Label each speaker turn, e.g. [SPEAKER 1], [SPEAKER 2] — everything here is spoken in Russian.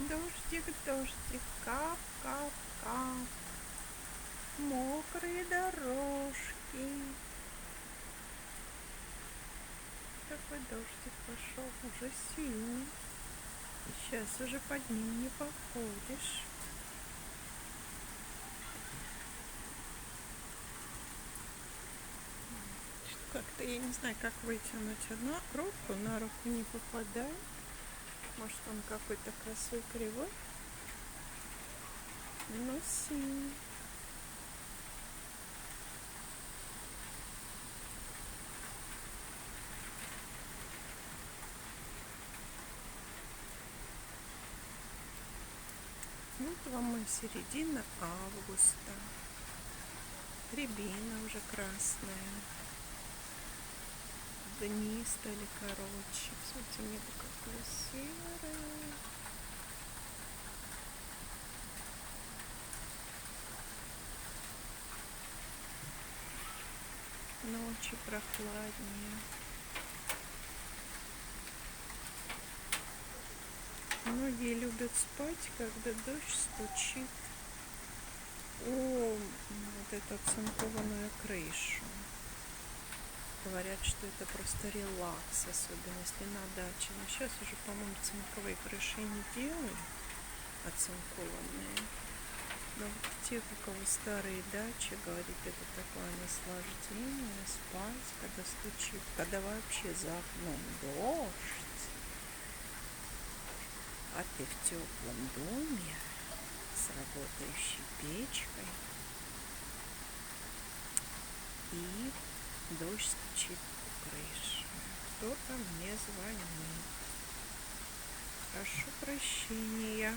[SPEAKER 1] Дождик, дождик, кап, кап, кап, мокрые дорожки. Такой дождик пошел, уже сильный. Сейчас уже под ним не походишь. Как-то я не знаю, как вытянуть одну руку, на руку не попадает. Может, он какой-то косой, кривой. Ну, синий. Вот вам и середина августа. Рябина уже красная. Дни стали короче. Смотрите, небо какое серое. Ночи прохладнее. Многие любят спать, когда дождь стучит о вот эту оцинкованную крышу. Говорят, что это просто релакс, особенно если на даче. Но сейчас уже, по-моему, цинковые крыши не делают, оцинкованные. Но те, у кого старые дачи, говорит, это такое наслаждение спать, когда стучит, когда вообще за окном дождь, а ты в теплом доме с работающей печкой, и дождь стучит по крыше. Кто-то мне звонит. Прошу прощения.